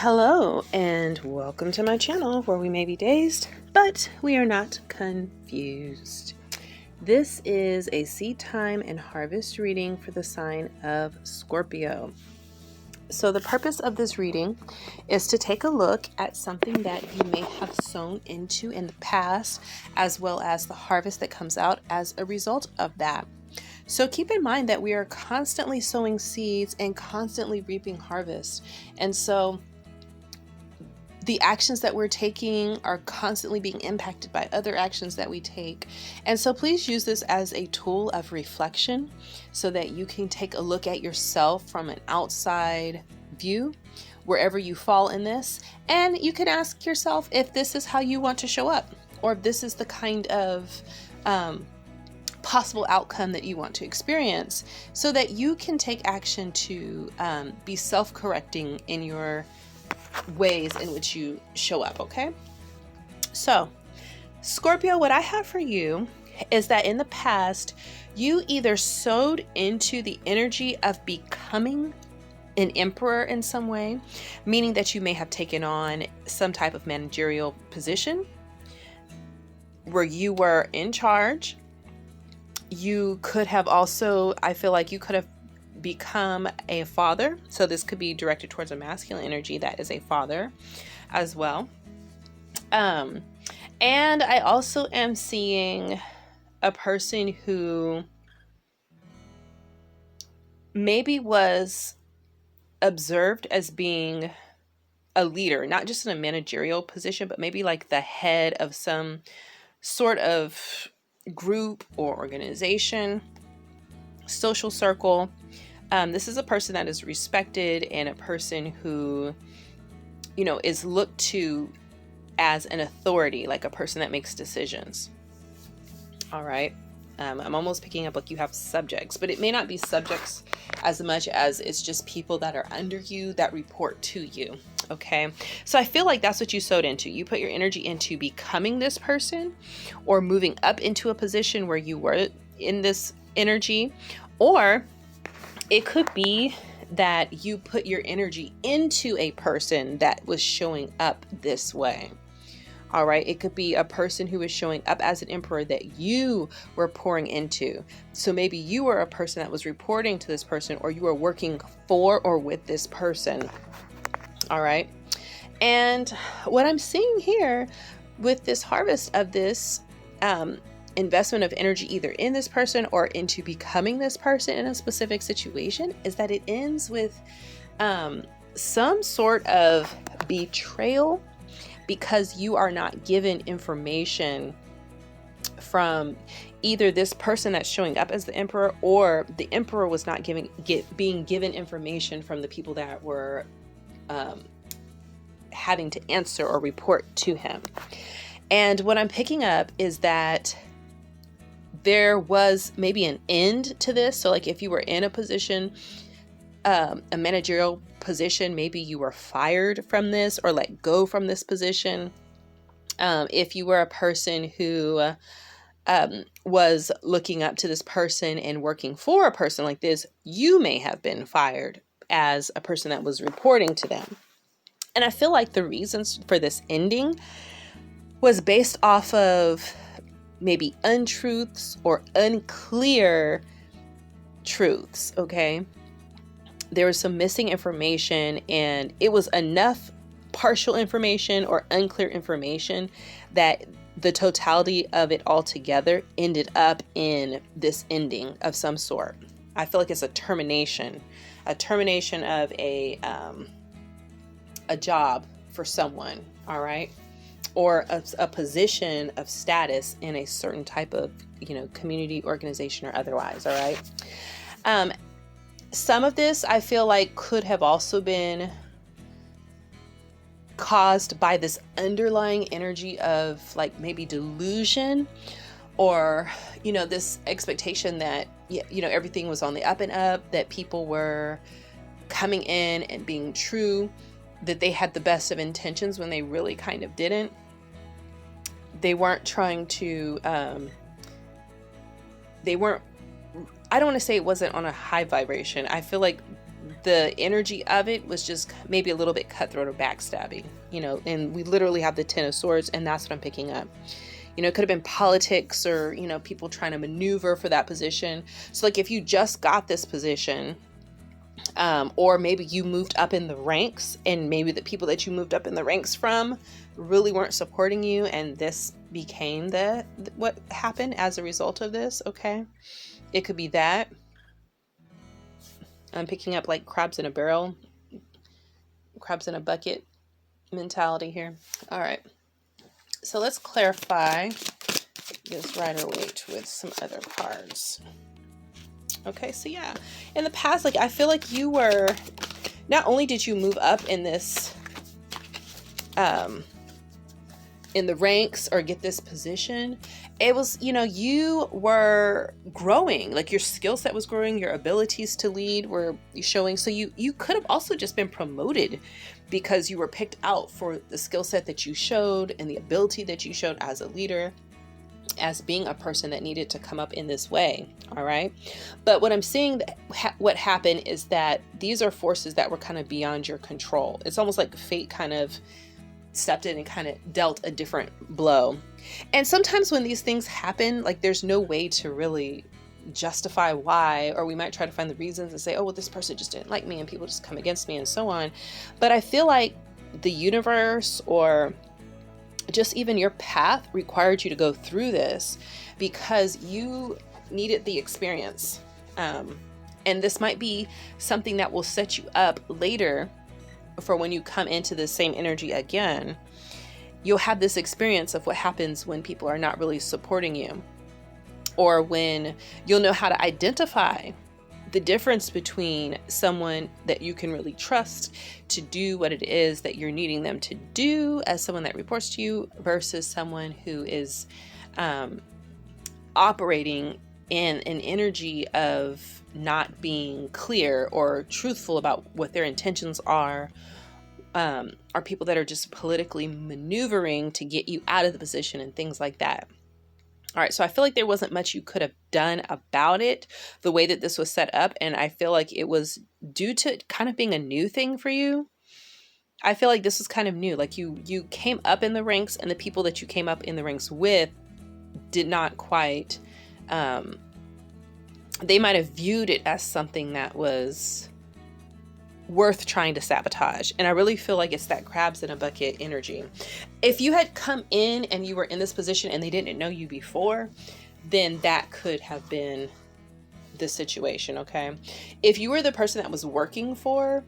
Hello and welcome to my channel where we may be dazed, but we are not confused. This is a seed time and harvest reading for the sign of Scorpio. So the purpose of this reading is to take a look at something that you may have sown into in the past, as well as the harvest that comes out as a result of that. So keep in mind that we are constantly sowing seeds and constantly reaping harvest. And so the actions that we're taking are constantly being impacted by other actions that we take. And so please use this as a tool of reflection so that you can take a look at yourself from an outside view, wherever you fall in this. And you can ask yourself if this is how you want to show up, or if this is the kind of possible outcome that you want to experience, so that you can take action to be self-correcting in your ways in which you show up. Okay, so Scorpio, what I have for you is that in the past you either sowed into the energy of becoming an emperor in some way, meaning that you may have taken on some type of managerial position where you were in charge. You could have also, I feel like you could have become a father. So this could be directed towards a masculine energy that is a father as well. And I also am seeing a person who maybe was observed as being a leader, not just in a managerial position, but maybe like the head of some sort of group or organization, social circle. This is a person that is respected and a person who, is looked to as an authority, like a person that makes decisions. All right. I'm almost picking up like you have subjects, but it may not be subjects as much as it's just people that are under you that report to you. Okay. So I feel like that's what you sowed into. You put your energy into becoming this person or moving up into a position where you were in this energy, or it could be that you put your energy into a person that was showing up this way. All right. It could be a person who is showing up as an emperor that you were pouring into. So maybe you were a person that was reporting to this person, or you were working for or with this person. All right. And what I'm seeing here with this harvest of this investment of energy, either in this person or into becoming this person in a specific situation, is that it ends with some sort of betrayal, because you are not given information from either this person that's showing up as the emperor, or the emperor was not being given information from the people that were having to answer or report to him. And what I'm picking up is that there was maybe an end to this. So like if you were in a position, a managerial position, maybe you were fired from this or let go from this position. If you were a person who was looking up to this person and working for a person like this, you may have been fired as a person that was reporting to them. And I feel like the reasons for this ending was based off of maybe untruths or unclear truths. Okay. There was some missing information, and it was enough partial information or unclear information that the totality of it all together ended up in this ending of some sort. I feel like it's a termination of a job for someone. All right. Or a position of status in a certain type of, community, organization, or otherwise. All right. Some of this I feel like could have also been caused by this underlying energy of like maybe delusion, or, this expectation that, everything was on the up and up, that people were coming in and being true, that they had the best of intentions when they really kind of didn't. They weren't trying to, I don't want to say it wasn't on a high vibration. I feel like the energy of it was just maybe a little bit cutthroat or backstabbing, you know, and we literally have the Ten of Swords, and that's what I'm picking up. You know, it could have been politics or, you know, people trying to maneuver for that position. So like if you just got this position, or maybe you moved up in the ranks, and maybe the people that you moved up in the ranks from really weren't supporting you, and this became what happened as a result of this. Okay, it could be that. I'm picking up like crabs in a barrel, crabs in a bucket mentality here. All right, so let's clarify this Rider-Waite with some other cards. Okay, so yeah, in the past, like I feel like you were, not only did you move up in this, in the ranks or get this position, it was, you know, you were growing, like your skill set was growing, your abilities to lead were showing. So you could have also just been promoted because you were picked out for the skill set that you showed and the ability that you showed as a leader, as being a person that needed to come up in this way. All right. But what I'm seeing, what happened is that these are forces that were kind of beyond your control. It's almost like fate kind of stepped in and kind of dealt a different blow. And sometimes when these things happen, like there's no way to really justify why, or we might try to find the reasons and say, oh, well, this person just didn't like me and people just come against me and so on. But I feel like the universe, or just even your path, required you to go through this because you needed the experience. And this might be something that will set you up later for when you come into the same energy again. You'll have this experience of what happens when people are not really supporting you, or when you'll know how to identify the difference between someone that you can really trust to do what it is that you're needing them to do as someone that reports to you, versus someone who is operating in an energy of not being clear or truthful about what their intentions are people that are just politically maneuvering to get you out of the position and things like that. All right, so I feel like there wasn't much you could have done about it, the way that this was set up. And I feel like it was due to kind of being a new thing for you. I feel like this was kind of new. Like you came up in the ranks, and the people that you came up in the ranks with did not quite, they might have viewed it as something that was worth trying to sabotage. And I really feel like it's that crabs in a bucket energy. If you had come in and you were in this position and they didn't know you before, then that could have been the situation. Okay. If you were the person that was working for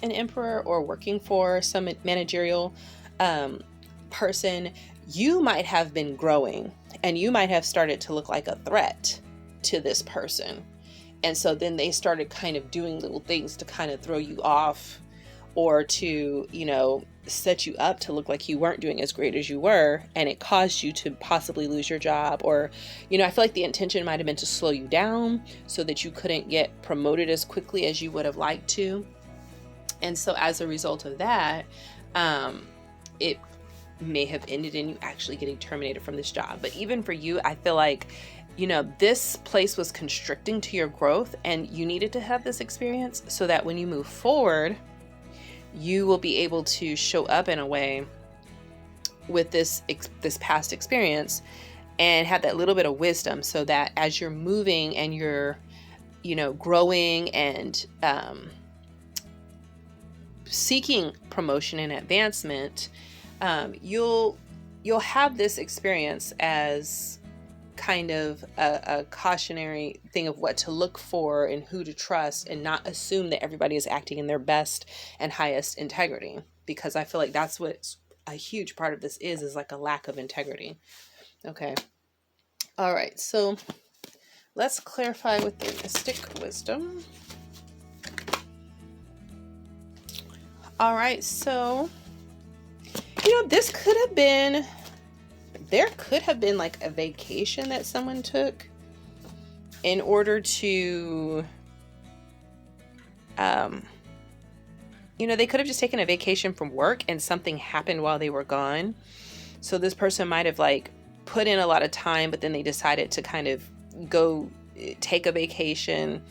an emperor or working for some managerial person, you might have been growing and you might have started to look like a threat to this person. And so then they started kind of doing little things to kind of throw you off, or to, you know, set you up to look like you weren't doing as great as you were. And it caused you to possibly lose your job. Or, you know, I feel like the intention might have been to slow you down so that you couldn't get promoted as quickly as you would have liked to. And so as a result of that, it may have ended in you actually getting terminated from this job. But even for you, I feel like, you know, this place was constricting to your growth, and you needed to have this experience so that when you move forward, you will be able to show up in a way with this past experience and have that little bit of wisdom, so that as you're moving and you're, you know, growing and seeking promotion and advancement, you'll have this experience as kind of a cautionary thing of what to look for and who to trust, and not assume that everybody is acting in their best and highest integrity, because I feel like that's what a huge part of this is like a lack of integrity. Okay. All right. So let's clarify with the mystic wisdom. All right. So, you know, there could have been like a vacation that someone took in order to, you know, they could have just taken a vacation from work and something happened while they were gone. So this person might have like put in a lot of time, but then they decided to kind of go take a vacation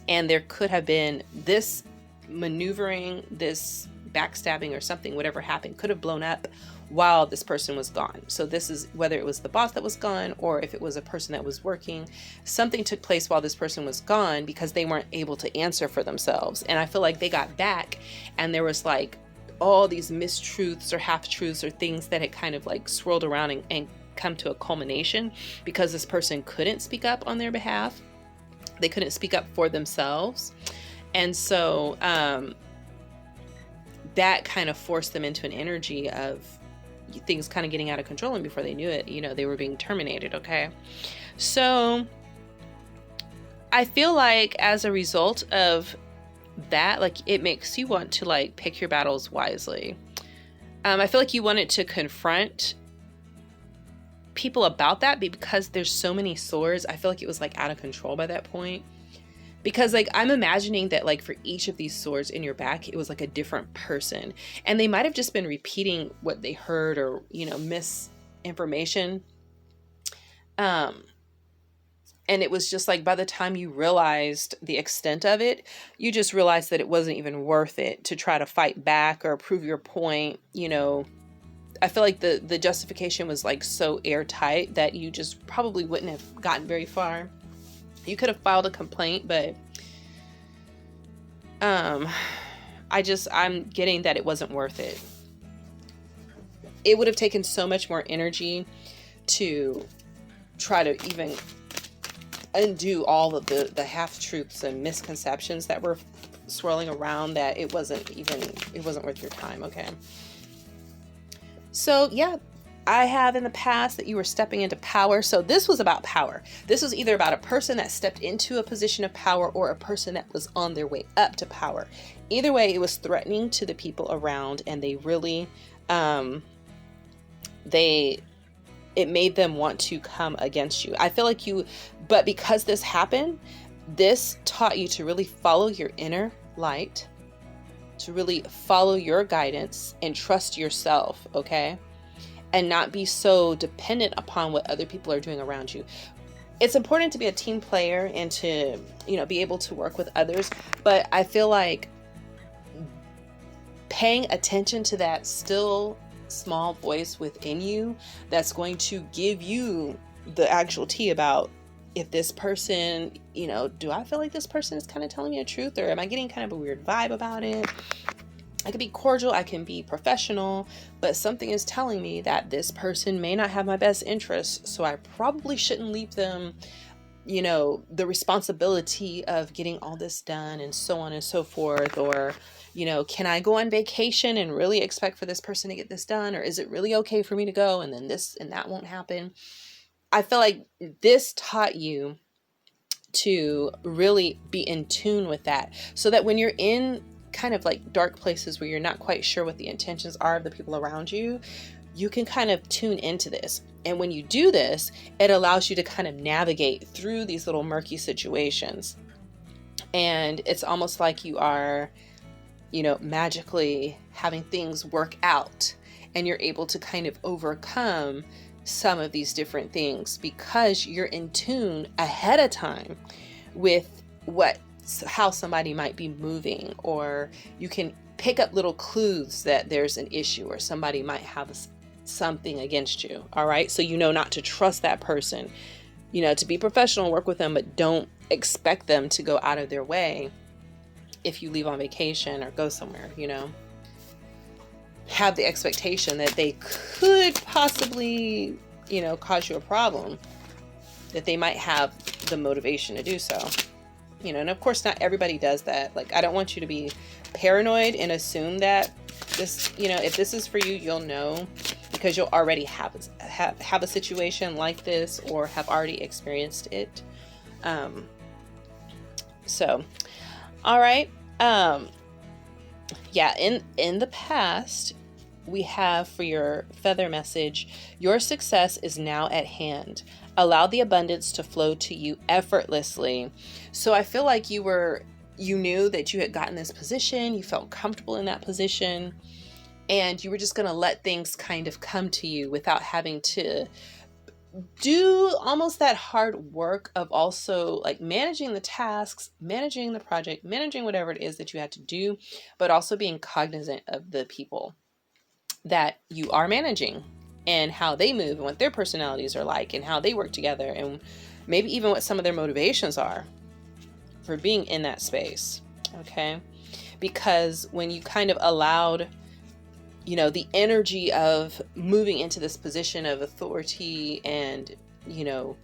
And there could have been this maneuvering, this backstabbing or something, whatever happened, could have blown up while this person was gone. So this is whether it was the boss that was gone or if it was a person that was working, something took place while this person was gone because they weren't able to answer for themselves. And I feel like they got back and there was like all these mistruths or half-truths or things that had kind of like swirled around and come to a culmination because this person couldn't speak up on their behalf. They couldn't speak up for themselves. And so that kind of forced them into an energy of things kind of getting out of control. And before they knew it, you know, they were being terminated. Okay. So I feel like as a result of that, like it makes you want to like pick your battles wisely. I feel like you wanted to confront people about that because there's so many swords. I feel like it was like out of control by that point. Because like I'm imagining that like for each of these swords in your back, it was like a different person. And they might have just been repeating what they heard or, you know, misinformation. And it was just like by the time you realized the extent of it, you just realized that it wasn't even worth it to try to fight back or prove your point. You know, I feel like the justification was like so airtight that you just probably wouldn't have gotten very far. You could have filed a complaint, but I'm getting that it wasn't worth it. It would have taken so much more energy to try to even undo all of the half-truths and misconceptions that were swirling around that it wasn't worth your time. Okay. So yeah, I have in the past that you were stepping into power. So this was about power. This was either about a person that stepped into a position of power or a person that was on their way up to power. Either way, it was threatening to the people around, and they really, it made them want to come against you. I feel like but because this happened, this taught you to really follow your inner light, to really follow your guidance and trust yourself. Okay. And not be so dependent upon what other people are doing around you. It's important to be a team player and to, you know, be able to work with others. But I feel like paying attention to that still small voice within you that's going to give you the actual tea about if this person, you know, do I feel like this person is kind of telling me the truth, or am I getting kind of a weird vibe about it? I can be cordial, I can be professional, but something is telling me that this person may not have my best interests, so I probably shouldn't leave them, you know, the responsibility of getting all this done and so on and so forth. Or, you know, can I go on vacation and really expect for this person to get this done? Or is it really okay for me to go and then this and that won't happen? I feel like this taught you to really be in tune with that, so that when you're in kind of like dark places where you're not quite sure what the intentions are of the people around you, you can kind of tune into this. And when you do this, it allows you to kind of navigate through these little murky situations. And it's almost like you are, you know, magically having things work out, and you're able to kind of overcome some of these different things because you're in tune ahead of time with how somebody might be moving, or you can pick up little clues that there's an issue or somebody might have something against you. All right. So you know not to trust that person, you know, to be professional, work with them, but don't expect them to go out of their way if you leave on vacation or go somewhere, you know. Have the expectation that they could possibly, you know, cause you a problem, that they might have the motivation to do so. You know, and of course not everybody does that. Like, I don't want you to be paranoid and assume that this, you know, if this is for you, you'll know because you'll already have a situation like this or have already experienced it. So, all right. Yeah, in the past, we have for your feather message, your success is now at hand. Allow the abundance to flow to you effortlessly. So I feel like you knew that you had gotten this position, you felt comfortable in that position, and you were just going to let things kind of come to you without having to do almost that hard work of also like managing the tasks, managing the project, managing whatever it is that you had to do, but also being cognizant of the people that you are managing and how they move and what their personalities are like and how they work together and maybe even what some of their motivations are for being in that space. Okay. Because when you kind of allowed, you know, the energy of moving into this position of authority and, you know,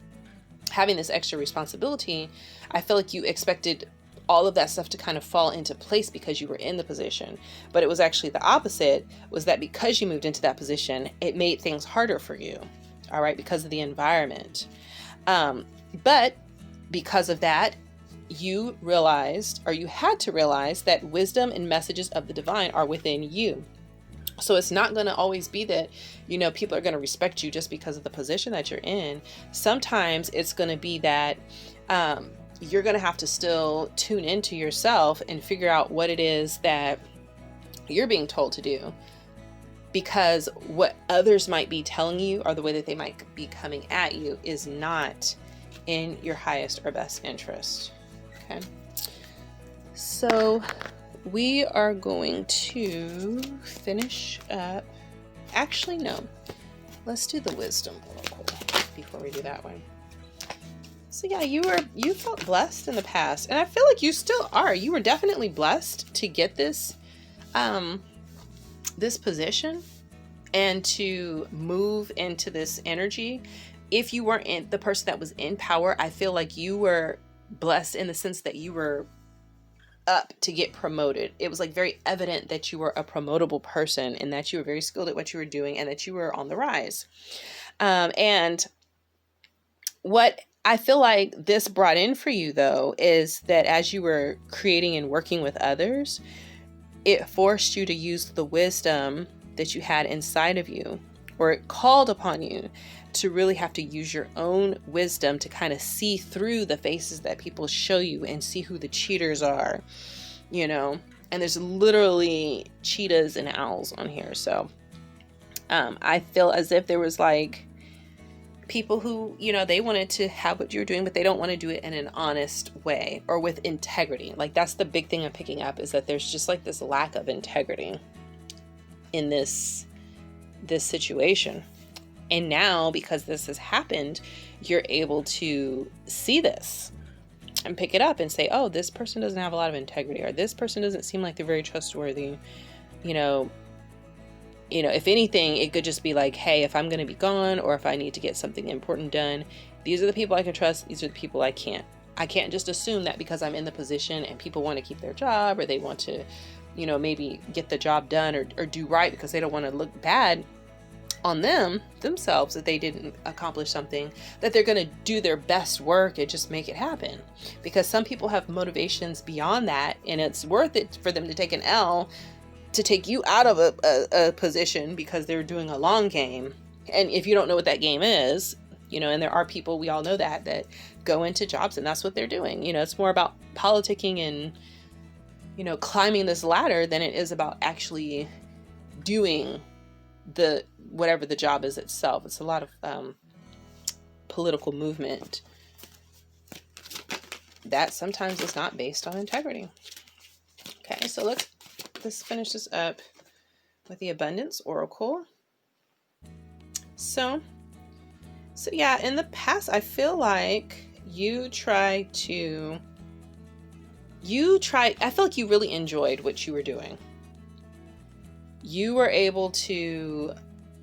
having this extra responsibility, I feel like you expected all of that stuff to kind of fall into place because you were in the position. But it was actually the opposite, was that because you moved into that position, it made things harder for you. All right. Because of the environment. But because of that, you realized, or you had to realize, that wisdom and messages of the divine are within you. So it's not going to always be that, you know, people are going to respect you just because of the position that you're in. Sometimes it's going to be that you're going to have to still tune into yourself and figure out what it is that you're being told to do, because what others might be telling you or the way that they might be coming at you is not in your highest or best interest. Okay. So we are going to finish up. Actually, no. Let's do the wisdom oracle before we do that one. So yeah, you felt blessed in the past, and I feel like you still are. You were definitely blessed to get this this position and to move into this energy. If you weren't the person that was in power, I feel like you were blessed in the sense that you were up to get promoted. It was like very evident that you were a promotable person and that you were very skilled at what you were doing and that you were on the rise. And what I feel like this brought in for you, though, is that as you were creating and working with others, it forced you to use the wisdom that you had inside of you, or it called upon you to really have to use your own wisdom to kind of see through the faces that people show you and see who the cheaters are, you know. And there's literally cheetahs and owls on here. So I feel as if there was like people who, you know, they wanted to have what you're doing, but they don't want to do it in an honest way or with integrity. Like, that's the big thing I'm picking up, is that there's just like this lack of integrity in this situation. And now, because this has happened, you're able to see this and pick it up and say, oh, this person doesn't have a lot of integrity, or this person doesn't seem like they're very trustworthy. You know, if anything, it could just be like, hey, if I'm going to be gone, or if I need to get something important done, these are the people I can trust. These are the people I can't. I can't just assume that because I'm in the position and people want to keep their job, or they want to, you know, maybe get the job done or do right because they don't want to look bad on themselves that they didn't accomplish something, that they're going to do their best work and just make it happen. Because some people have motivations beyond that, and it's worth it for them to take an L to take you out of a position because they're doing a long game. And if you don't know what that game is, you know, and there are people, we all know that go into jobs and that's what they're doing. You know, it's more about politicking and, you know, climbing this ladder than it is about actually doing whatever the job is itself. It's a lot of political movement that sometimes is not based on integrity. Okay, so let's finish this up with the abundance oracle. So yeah, in the past, I feel like I feel like you really enjoyed what you were doing. You were able to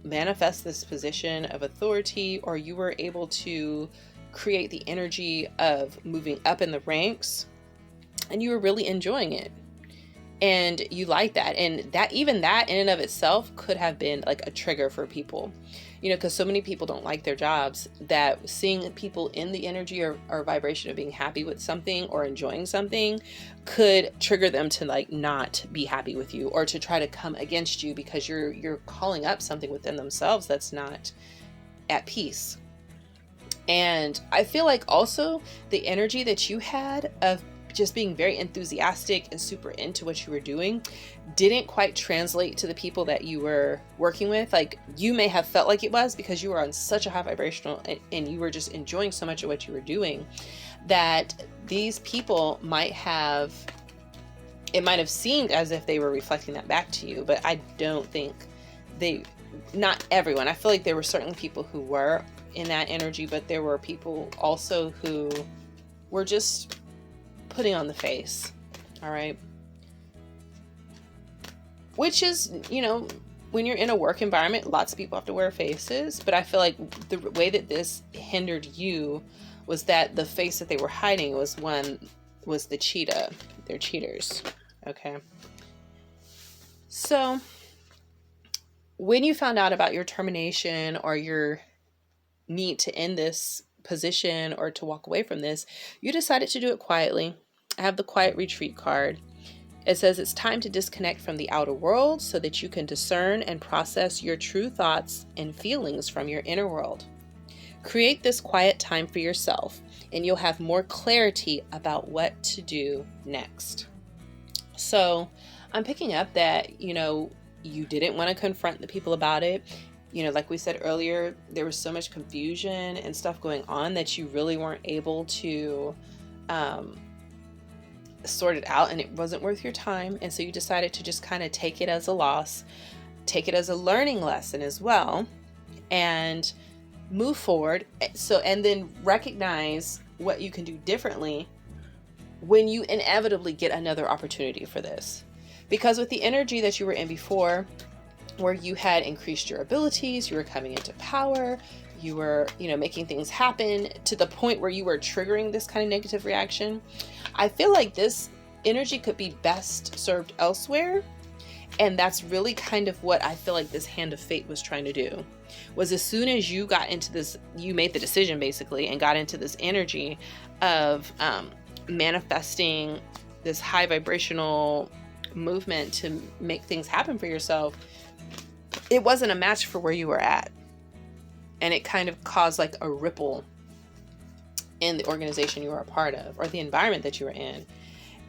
manifest this position of authority, or you were able to create the energy of moving up in the ranks, and you were really enjoying it. And you like that. And that, even that in and of itself, could have been like a trigger for people, you know, because so many people don't like their jobs, that seeing people in the energy or vibration of being happy with something or enjoying something could trigger them to like not be happy with you, or to try to come against you because you're calling up something within themselves that's not at peace. And I feel like also the energy that you had of just being very enthusiastic and super into what you were doing didn't quite translate to the people that you were working with. Like, you may have felt like it was because you were on such a high vibrational and you were just enjoying so much of what you were doing, that these people might have seemed as if they were reflecting that back to you, but I don't think not everyone. I feel like there were certainly people who were in that energy, but there were people also who were just putting on the face. All right. Which is, you know, when you're in a work environment, lots of people have to wear faces, but I feel like the way that this hindered you was that the face that they were hiding was the cheetah. They're cheaters. Okay. So when you found out about your termination or your need to end this position or to walk away from this, you decided to do it quietly. I have the quiet retreat card. It says it's time to disconnect from the outer world so that you can discern and process your true thoughts and feelings from your inner world. Create this quiet time for yourself, and you'll have more clarity about what to do next. So I'm picking up that, you know, you didn't want to confront the people about it. You know, like we said earlier, there was so much confusion and stuff going on that you really weren't able to sort it out, and it wasn't worth your time. And so you decided to just kind of take it as a loss, take it as a learning lesson as well, and move forward. So, and then recognize what you can do differently when you inevitably get another opportunity for this. Because with the energy that you were in before, where you had increased your abilities, you were coming into power, you were, you know, making things happen to the point where you were triggering this kind of negative reaction, I feel like this energy could be best served elsewhere. And that's really kind of what I feel like this hand of fate was trying to do. Was as soon as you got into this, you made the decision basically and got into this energy of manifesting this high vibrational movement to make things happen for yourself, it wasn't a match for where you were at. And it kind of caused like a ripple in the organization you were a part of or the environment that you were in.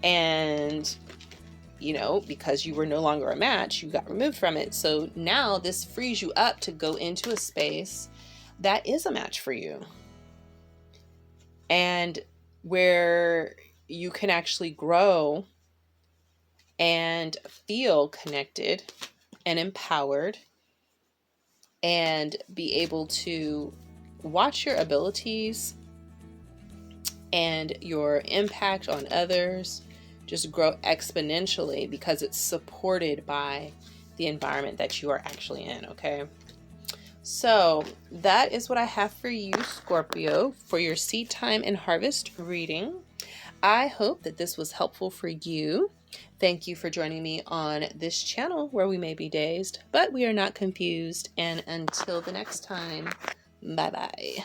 And, you know, because you were no longer a match, you got removed from it. So now this frees you up to go into a space that is a match for you. And where you can actually grow and feel connected and empowered and be able to watch your abilities and your impact on others just grow exponentially because it's supported by the environment that you are actually in, okay? So that is what I have for you, Scorpio, for your seed time and harvest reading. I hope that this was helpful for you. Thank you for joining me on this channel where we may be dazed, but we are not confused. And until the next time, bye-bye.